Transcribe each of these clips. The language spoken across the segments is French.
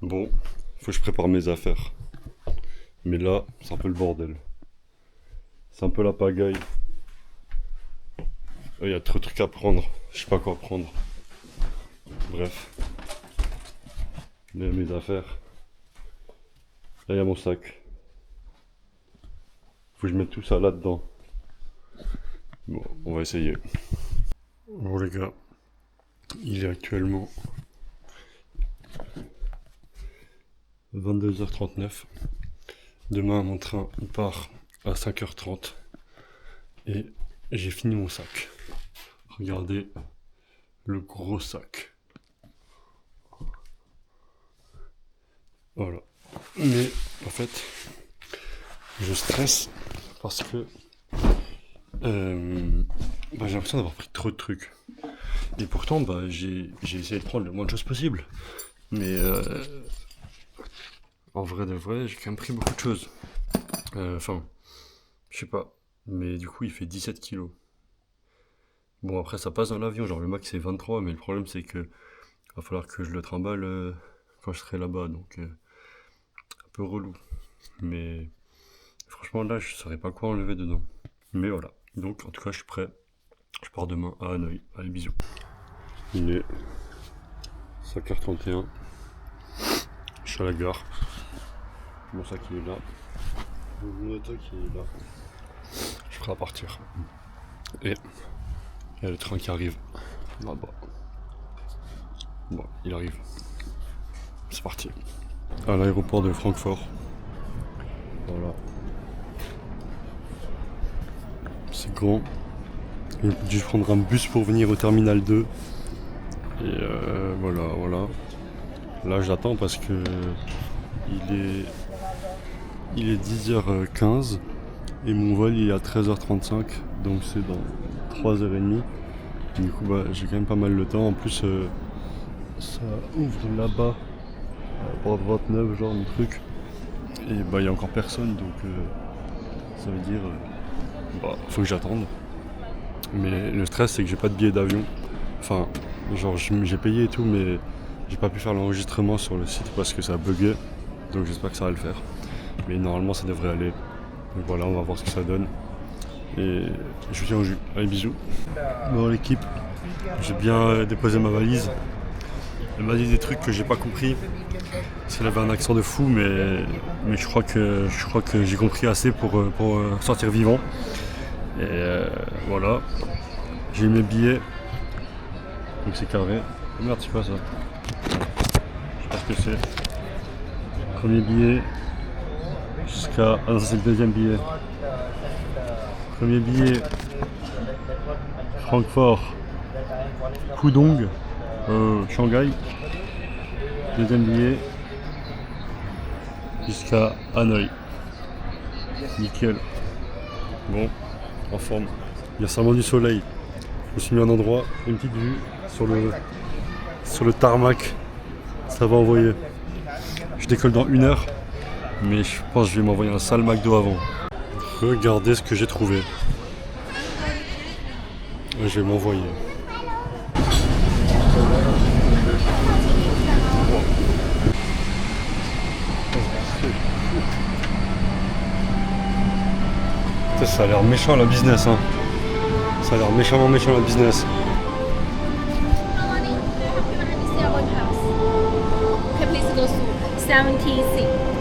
Bon, faut que je prépare mes affaires. Mais là, c'est un peu le bordel. C'est un peu la pagaille. Il y a trop de trucs à prendre. Je sais pas quoi prendre. Bref. Mes affaires. Là, il y a mon sac. Faut que je mette tout ça là-dedans. Bon, on va essayer. Bon les gars, il est actuellement 22h39. Demain, mon train il part à 5h30. Et j'ai fini mon sac. Regardez le gros sac. Voilà. Mais en fait, je stresse parce que j'ai l'impression d'avoir pris trop de trucs. Et pourtant, j'ai essayé de prendre le moins de choses possible. Mais en vrai de vrai, j'ai quand même pris beaucoup de choses. Enfin, je sais pas. Mais du coup, il fait 17 kilos. Bon, après, ça passe dans l'avion. Genre, le max, c'est 23. Mais le problème, c'est que va falloir que je le trimballe quand je serai là-bas. Donc, un peu relou. Mais franchement, là, je saurais pas quoi enlever dedans. Mais voilà. Donc, en tout cas, je suis prêt. Je pars demain à Hanoï. Allez, bisous. Il est 5h31. Je suis à la gare. Mon sac, il est là. Mon moto qui est là. Je suis prêt à partir. Et il y a le train qui arrive là-bas. Bon, il arrive. C'est parti. À l'aéroport de Francfort. Voilà. C'est grand. J'ai dû prendre un bus pour venir au terminal 2. Et voilà. Là j'attends parce que il est 10h15 et mon vol il est à 13h35, donc c'est dans 3h30. Du coup j'ai quand même pas mal de temps. En plus ça ouvre là-bas à porte 29 genre un truc. Et il y a encore personne, donc ça veut dire faut que j'attende. Mais le stress c'est que j'ai pas de billet d'avion. Enfin genre j'ai payé et tout, mais j'ai pas pu faire l'enregistrement sur le site parce que ça a bugué. Donc j'espère que ça va le faire. Mais normalement ça devrait aller. Donc voilà, on va voir ce que ça donne. Et je vous tiens au jus. Allez, bisous. Bon l'équipe, j'ai bien déposé ma valise. Elle m'a dit des trucs que j'ai pas compris. Parce qu'elle avait un accent de fou, mais je crois que j'ai compris assez pour sortir vivant. Et voilà. J'ai mes billets. Donc c'est carré. Oh merde, c'est quoi ça? Je sais pas ce que c'est. Premier billet jusqu'à... Ah non, ça c'est le deuxième billet. Premier billet Francfort, Pudong, Shanghai. Deuxième billet jusqu'à Hanoï. Nickel. Bon, en forme. Il y a seulement du soleil. Je me suis mis à un endroit, une petite vue sur le tarmac. Ça va envoyer. Je décolle dans 1 heure, mais je pense que je vais m'envoyer un sale McDo avant. Regardez ce que j'ai trouvé. Je vais m'envoyer. Ça a l'air méchant la business, hein. Ça a l'air méchamment méchant la business.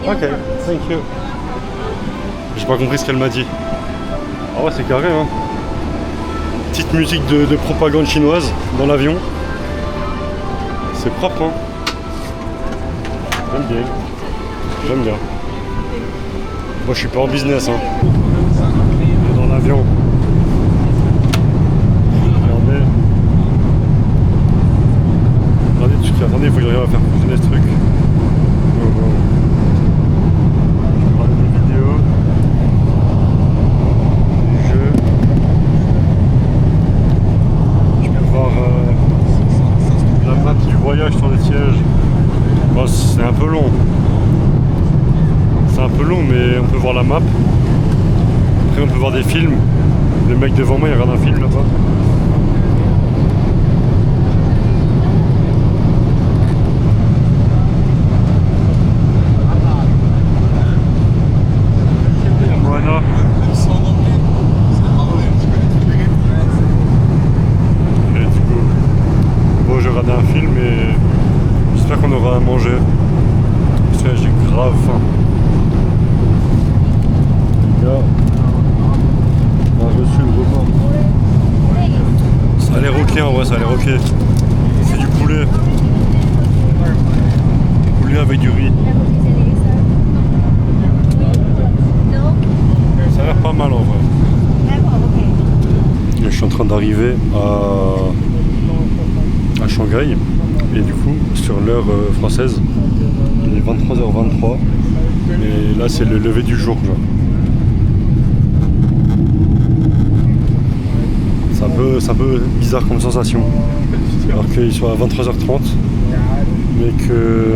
Ok, thank you. J'ai pas compris ce qu'elle m'a dit. Ah ouais, c'est carré, hein. Petite musique de propagande chinoise dans l'avion. C'est propre, hein. J'aime bien. J'aime bien. Moi je suis pas en business, hein. Dans l'avion. Attendez, il faut que j'arrive à faire fonctionner ce truc. Je vais regarder des vidéos, des jeux. Je peux voir la map du voyage sur les sièges. Bon, c'est un peu long. C'est un peu long, mais on peut voir la map. Après, on peut voir des films. Le mec devant moi, il regarde un film là-bas. qu'on aura à manger. Parce que là, j'ai grave faim. Les gars, on a reçu le repas. Ça a l'air ok en vrai, ça a l'air ok. C'est du poulet. Poulet avec du riz. Ça a l'air pas mal en vrai. Et je suis en train d'arriver à Shanghai. Et du coup, sur l'heure française, il est 23h23. Et là, c'est le lever du jour. Genre. C'est un peu bizarre comme sensation. Alors qu'ils sont à 23h30. Mais que...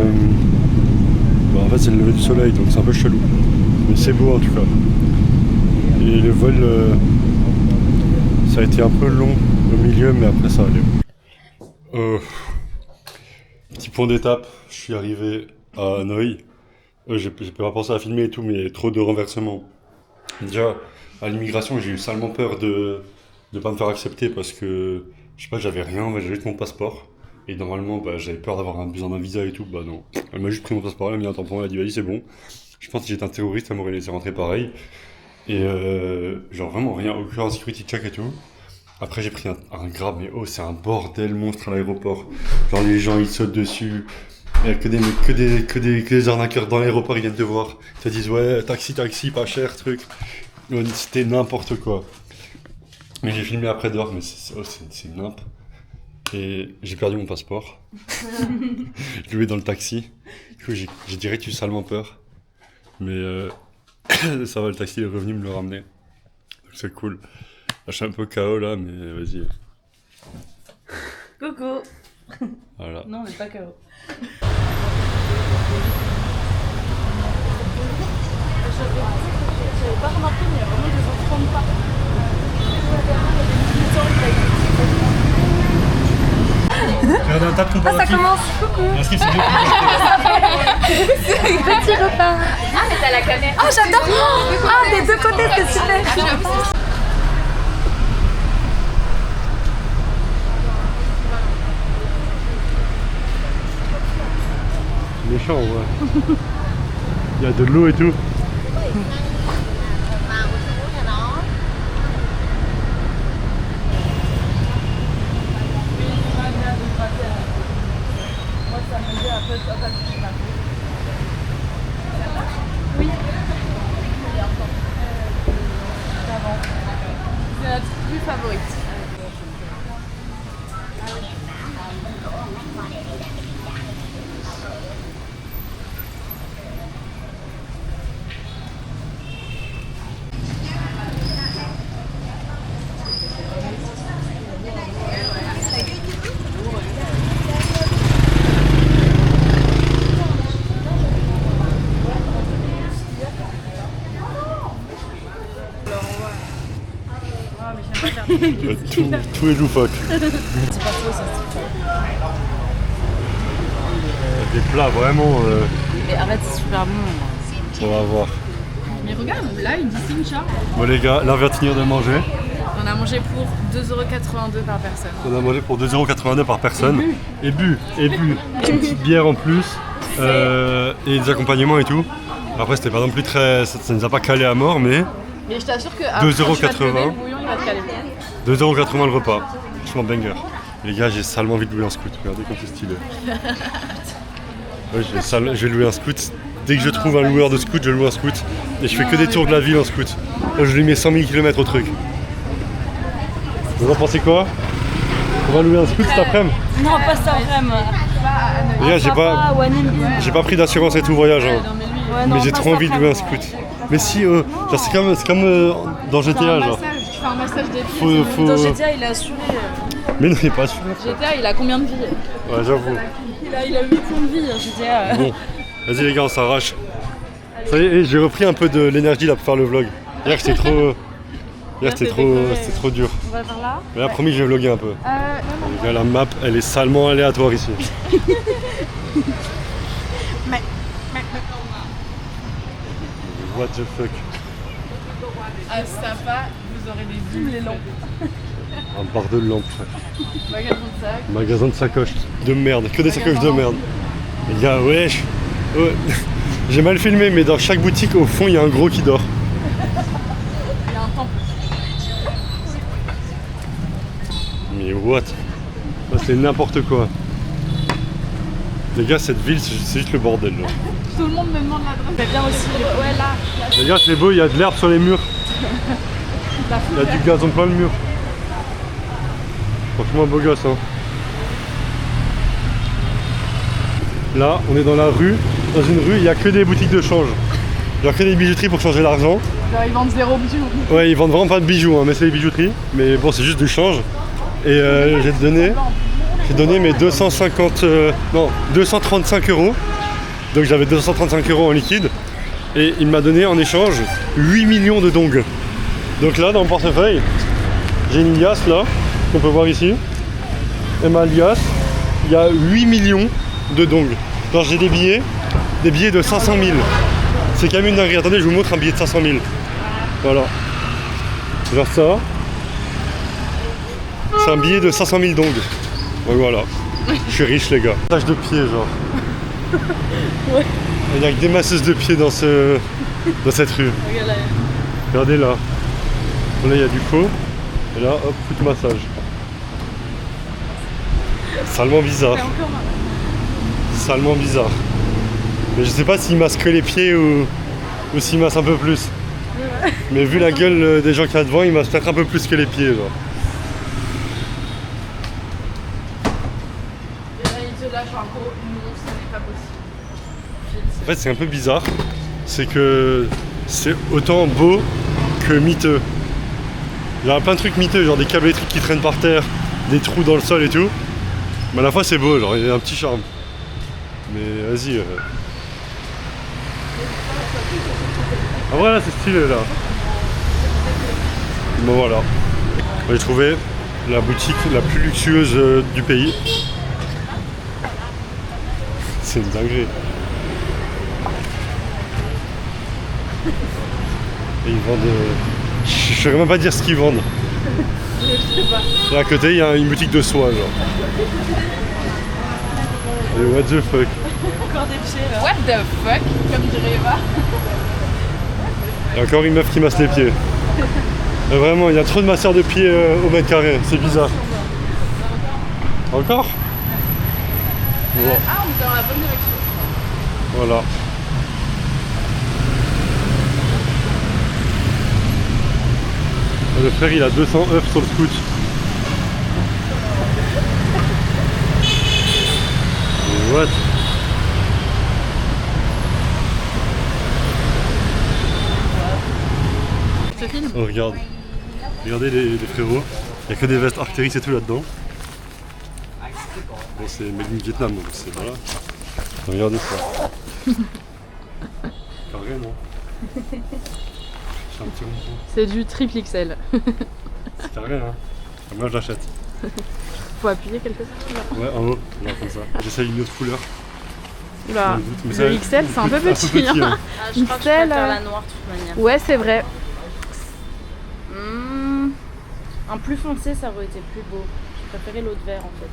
Bah, en fait, c'est le lever du soleil, donc c'est un peu chelou. Mais c'est beau en tout cas. Et le vol, ça a été un peu long au milieu, mais après ça allait. Petit point d'étape, je suis arrivé à Hanoï. J'ai pas pensé à filmer et tout, mais il y a trop de renversements. Déjà, à l'immigration, j'ai eu salement peur de pas me faire accepter parce que, je sais pas, j'avais rien, j'avais juste mon passeport. Et normalement, bah, j'avais peur d'avoir besoin d'un visa et tout, bah non. Elle m'a juste pris mon passeport, elle m'a mis un tampon, elle a dit vas-y c'est bon. Je pense que si j'étais un terroriste, elle m'aurait laissé rentrer pareil. Et genre vraiment rien, aucun security check et tout. Après j'ai pris un Grab, mais oh c'est un bordel monstre à l'aéroport. Genre les gens ils sautent dessus. Il y a que des arnaqueurs dans l'aéroport, ils viennent te voir. Ils te disent ouais taxi, pas cher, truc. C'était n'importe quoi. Mais j'ai filmé après dehors, mais c'est nimp. Et j'ai perdu mon passeport. Je l'ai dans le taxi. Du coup j'ai direct eu salement peur. Mais ça va, le taxi est revenu me le ramener. Donc c'est cool. Je suis un peu KO là, mais vas-y. Coucou. Voilà. Non, on n'est pas KO. J'avais pas remarqué, mais il y a vraiment des enfants de pas. Regardez un tas de comparatifs. Ah, ça commence. Coucou. Est-ce que c'est bien Petit repas. Ah, mais t'as la caméra. Oh, j'adore. Ah, des deux côtés, c'est super. méchant, ouais. Il y a de l'eau et tout. Oui. C'est notre plus favorite. Tout est loufoque. C'est pas faux, ça c'est Des plats vraiment. Mais arrête, c'est super bon. On va voir. Mais regarde, là, il dit Sincha. Bon les gars, là on vient de finir de manger. On a mangé pour 2,82€ par personne. On a mangé pour 2,82€ par personne. Et bu. Une petite bière en plus. Et des accompagnements et tout. Après c'était pas non plus très. Ça nous a pas calé à mort, mais. Mais je t'assure que 2,80€. le bouillon, il va te caler. 2,80€ le repas. Franchement banger. Les gars, j'ai salement envie de louer un scoot. Regardez comme c'est stylé. Ouais, je vais louer un scoot. Dès que je trouve un loueur de scoot, je loue un scoot. Et je fais que des tours de la ville en scoot. Là, je lui mets 100 000 km au truc. Vous en pensez quoi? On va louer un scoot cet après-midi? Non, pas ça vraiment. Les gars, j'ai pas pris d'assurance et tout voyage. Hein. Mais j'ai trop envie de louer un scoot. Mais si, genre c'est comme dans GTA. Genre. Tu fais un massage des pieds. Dans GTA, il est assuré. Mais non, il est pas assuré. GTA, il a combien de vie? Ouais, j'avoue. Il a 8 points de vie, GTA. Bon, vas-y les gars, on s'arrache. Ça y est, j'ai repris un peu de l'énergie là pour faire le vlog. Hier c'était trop. Hier c'était trop dur. On va vers là. Mais là, promis, je vais vlogger un peu. Les gars, la map, elle est salement aléatoire ici. What the fuck? À Sapa, vous aurez les lampes. Un bar de lampes. Magasin de sac. Magasin de sacoches de merde, que des sacoches de merde. Les gars, wesh. Ouais. J'ai mal filmé, mais dans chaque boutique, au fond, il y a un gros qui dort. Il y a un temple. Mais what? C'est n'importe quoi. Les gars, cette ville, c'est juste le bordel. Là. Tout le monde me demande l'adresse. C'est bien aussi. Ouais, là. Les gars, c'est beau, il y a de l'herbe sur les murs. Il y a du gazon plein le mur. Franchement, beau gosse. Hein. Là, on est dans la rue. Dans une rue, il n'y a que des boutiques de change. Il n'y a que des bijouteries pour changer l'argent. Genre, ils vendent 0 bijoux. Ouais, ils vendent vraiment pas de bijoux, hein, mais c'est des bijouteries. Mais bon, c'est juste du change. Et j'ai donné mes 235 €. Donc j'avais 235 € en liquide. Et il m'a donné en échange 8 millions de dongs. Donc là, dans mon portefeuille, j'ai une liasse là, qu'on peut voir ici. Et ma liasse, il y a 8 millions de dongs. Genre j'ai des billets de 500 000. C'est quand même une dinguerie. Attendez, je vous montre un billet de 500 000. Voilà. Genre ça. C'est un billet de 500 000 dongs. Donc voilà. Je suis riche les gars. Tâche de pied genre. Ouais. Il n'y a que des masseuses de pieds dans cette rue. Regarde là. Regardez là. Là il y a du pot. Et là hop, foot massage. Salement bizarre. C'est encore mal. Salement bizarre. Mais je sais pas s'il masse que les pieds ou s'il masse un peu plus. Ouais. Mais vu la gueule des gens qu'il y a devant, il masse peut-être un peu plus que les pieds genre. Et là, ils te lâchent un gros non, ce n'est pas possible. En fait c'est un peu bizarre. C'est que c'est autant beau que miteux. Il y a plein de trucs miteux, genre des câbles électriques qui traînent par terre, des trous dans le sol et tout. Mais à la fois c'est beau, genre il y a un petit charme. Mais vas-y. Ah voilà, c'est stylé là. Bon voilà. J'ai trouvé la boutique la plus luxueuse du pays. C'est une dinguerie. Et ils vendent. Je ne saurais même pas dire ce qu'ils vendent. Je sais pas. Et à côté, il y a une boutique de soie, genre. Et what the fuck? Encore des pieds là. What the fuck? Comme dirait Eva. Il y a encore une meuf qui masse les pieds. Et vraiment, il y a trop de masseurs de pieds au mètre carré, c'est bizarre. Encore? Bon, Ah, on est dans la bonne direction. voilà. Le frère, il a 200 œufs sur le scoot. What? Je te filme. Oh, regarde. Regardez les frérots. Il n'y a que des vestes Arc'teryx et tout là-dedans. Bon, c'est made in Vietnam, donc c'est voilà. Regardez ça. Carrément. C'est un petit rond-point. C'est du triple XL. C'est carré, hein. Moi, je l'achète. Faut appuyer quelque chose. Ouais, en haut, genre comme ça. J'essaye une autre couleur. Oula, Mais le XL c'est un peu petit. hein. Hein. Ah, je crois que je XL, préfère la noire de toute manière. Ouais, c'est vrai. Un plus foncé, ça aurait été plus beau. Je préférais l'autre vert en fait.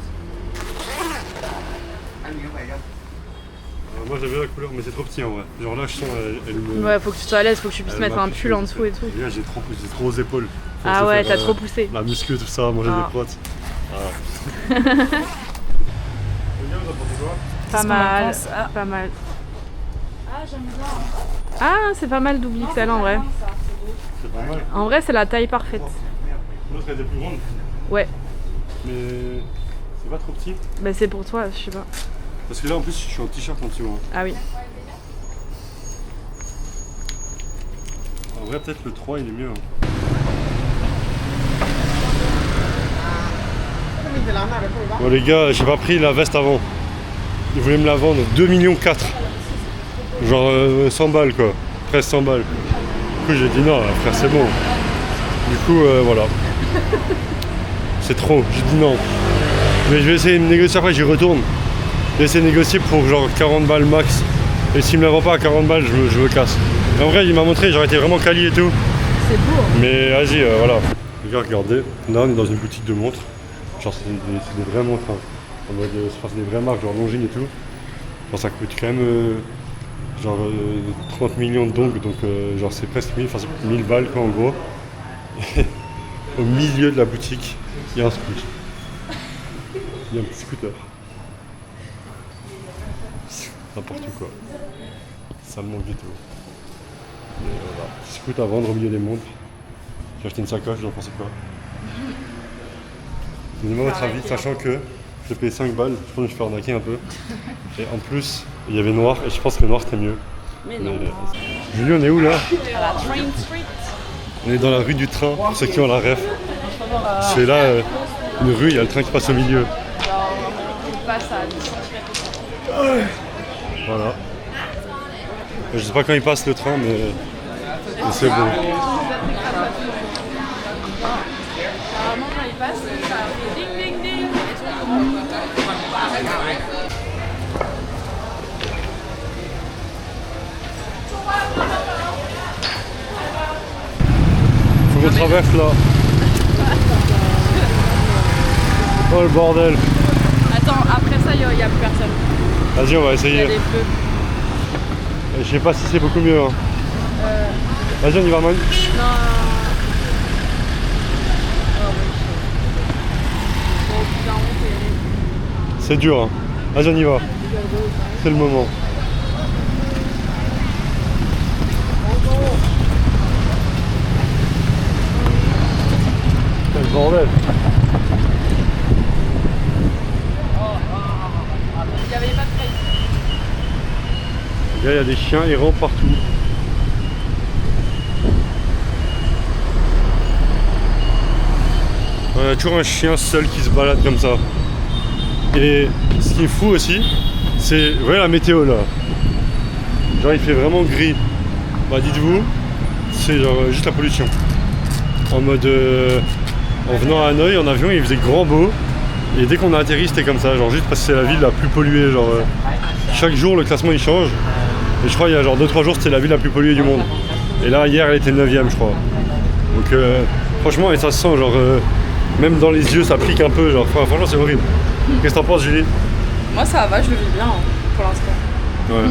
Moi j'avais la couleur, mais c'est trop petit en vrai. Genre là, je sens elle me. Ouais, faut que tu sois à l'aise, faut que tu puisses elle mettre un m'affiche, pull en dessous et tout. Les gars, j'ai trop aux épaules. Faut Ah se ouais, faire, t'as trop poussé. La muscu, tout ça, manger Ah. des protes. Ah. Pas qu'on en mal, pense Ah. pas mal. Ah, j'aime bien. Ah, c'est pas mal double XL en vrai. C'est pas mal. En vrai, c'est la taille parfaite. L'autre elle était plus grande, Ouais, mais c'est pas trop petit. bah c'est pour toi, je sais pas. Parce que là en plus, je suis en t-shirt en dessous. Hein. Ah oui. En vrai, peut-être le 3 il est mieux. Hein. Bon les gars, j'ai pas pris la veste avant. Ils voulaient me la vendre 2,4 millions. Genre 100 balles quoi. Presque 100 balles. Du coup j'ai dit non frère c'est bon. Du coup voilà. C'est trop, j'ai dit non. Mais je vais essayer de négocier après, j'y retourne. Je vais essayer de négocier pour genre 40 balles max. Et s'il me la vend pas à 40 balles, je me casse. Et en vrai il m'a montré, j'aurais été vraiment quali et tout. C'est beau. Hein. Mais vas-y, voilà. Les gars, regardez, là on est dans une boutique de montres. Genre c'est des vraies montres. Hein. En mode, c'est des vraies marques, genre Longines et tout. Genre, ça coûte quand même genre 30 millions de dong, donc genre c'est presque 1000, enfin c'est 1000 balles quoi en gros. Et au milieu de la boutique, il y a un scooter. Il y a un petit scooter. N'importe quoi. Ça me manque du tout. Et voilà. Petit scooter à vendre au milieu des montres. J'ai acheté une sacoche, j'en pensais quoi. Donnez-moi votre avis, sachant que j'ai payé 5 balles, je pense que je me suis fait arnaquer un peu. Et en plus, il y avait noir, et je pense que le noir c'était mieux. Mais non. Julie, on est où là? À la Train Street. On est dans la rue du train, pour ceux qui ont la ref. C'est là, une rue, il y a le train qui passe au milieu. On passe à 10 cm. Voilà. Je sais pas quand il passe le train, mais c'est beau. Apparemment, quand il passe, ça fait ding ding ding. Faut qu'on traverse là. Oh le bordel. Attends, après ça, il n'y a plus personne. Vas-y, on va Il y a essayer. des feux. Je sais pas si c'est beaucoup mieux. Hein. Vas-y, on y va, man. Non. Oh, oui. Bon, putain, on C'est dur. Hein. Vas-y, on y va. C'est le moment. Quel bordel. Il n'y avait pas de train. Là, il y a des chiens errants partout. Il y a toujours un chien seul qui se balade comme ça. Et ce qui est fou aussi, c'est, vous voyez la météo là. Genre il fait vraiment gris. Bah dites-vous, c'est genre juste la pollution. En mode, en venant à Hanoï en avion, il faisait grand beau. Et dès qu'on a atterri, c'était comme ça, genre juste parce que c'est la ville la plus polluée. Genre chaque jour le classement il change. Et je crois il y a genre 2-3 jours c'était la ville la plus polluée du monde. Et là hier elle était 9ème je crois. Donc franchement et ça se sent genre même dans les yeux ça pique un peu genre franchement c'est horrible. Qu'est-ce que t'en penses Julie? Moi, ça va, je le vis bien hein, pour l'instant. Ouais.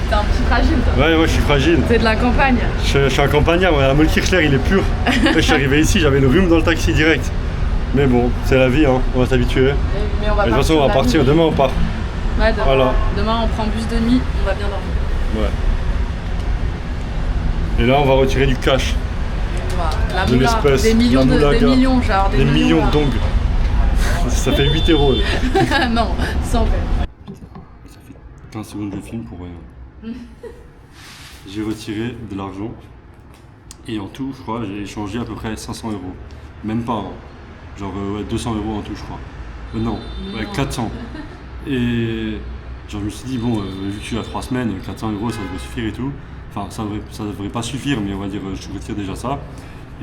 T'es un petit fragile, toi. Ouais, moi je suis fragile. T'es de la campagne. Je suis un campagnard, ouais, la Mollkirchler il est pur. Je suis arrivé ici, j'avais le rhume dans le taxi direct. Mais bon, c'est la vie, hein. On va s'habituer. Mais on va De toute façon, on va partir. Demain, on part. Ouais, demain, Voilà. Demain, on prend bus de nuit, on va bien dormir. Ouais. Et là, on va retirer du cash. La De moula, l'espèce. des millions, La moulaga. des millions, genre Des millions là. de dong. Ça fait 8 euros. Non, sans peine. Ça fait 15 secondes de film pour rien. J'ai retiré de l'argent. Et en tout, je crois, j'ai échangé à peu près 500 euros. Même pas, hein. Genre ouais, 200 euros en tout, je crois. Non, ouais, 400. Et genre, je me suis dit, bon, vu que je suis à 3 semaines, 400 euros ça devrait suffire et tout. Enfin, ça devrait pas suffire, mais on va dire, je retire déjà ça.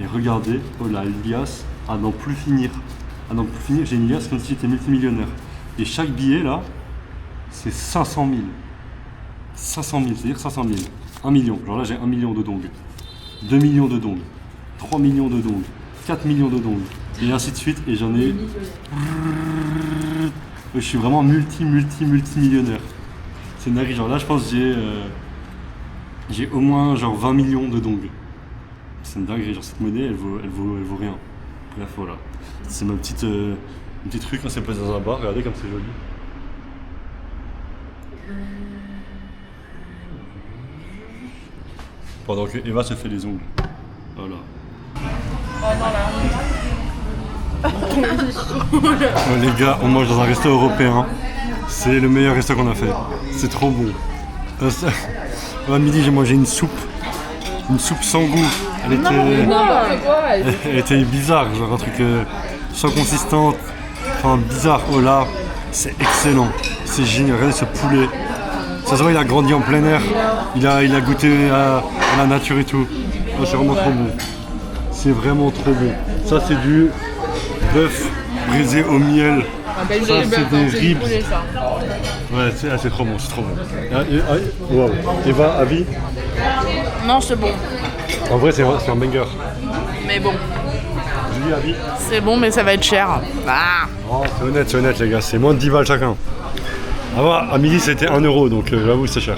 Et regardez, oh la liasse à n'en plus finir. À n'en plus finir, j'ai une liasse comme si j'étais multimillionnaire. Et chaque billet là, c'est 500 000. 500 000, c'est-à-dire 500 000. 1 million. Genre là, j'ai 1 million de dong. 2 millions de dong. 3 millions de dong. 4 millions de dong. Et ainsi de suite. Et j'en ai. Je suis vraiment multimillionnaire. C'est une dinguerie. Genre là, je pense que j'ai au moins genre 20 millions de dong. C'est une dinguerie. Genre cette monnaie, elle vaut rien. Bref, voilà. C'est ma petite truc quand c'est placé dans un bar. Regardez comme c'est joli. Pendant que Eva se fait les ongles. Voilà. Ouais, les gars, on mange dans un resto européen. C'est le meilleur resto qu'on a fait. C'est trop bon. À midi, j'ai mangé une soupe sans goût. Elle était bizarre, genre un truc sans consistance, enfin bizarre. Oh là, c'est excellent, c'est génial. Regardez ce poulet. Ça se voit, il a grandi en plein air. Il a goûté à la nature et tout. Oh, c'est vraiment trop bon. C'est vraiment trop bon. Ça, c'est du bœuf braisé au miel. Ça, c'est des ribs. Ouais, c'est trop bon, c'est trop bon. Wow. Eva, avis? Non, c'est bon. En vrai, c'est un banger. Mais bon. Julie, avis? C'est bon, mais ça va être cher. Ah. Oh, c'est honnête, les gars. C'est moins de 10 balles chacun. Ah, à midi c'était 1 euro, donc j'avoue c'est cher.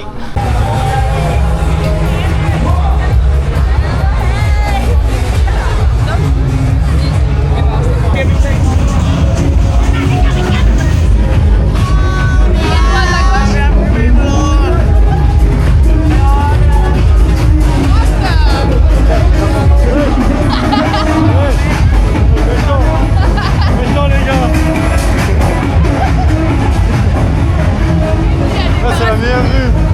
C'est la meilleure rue.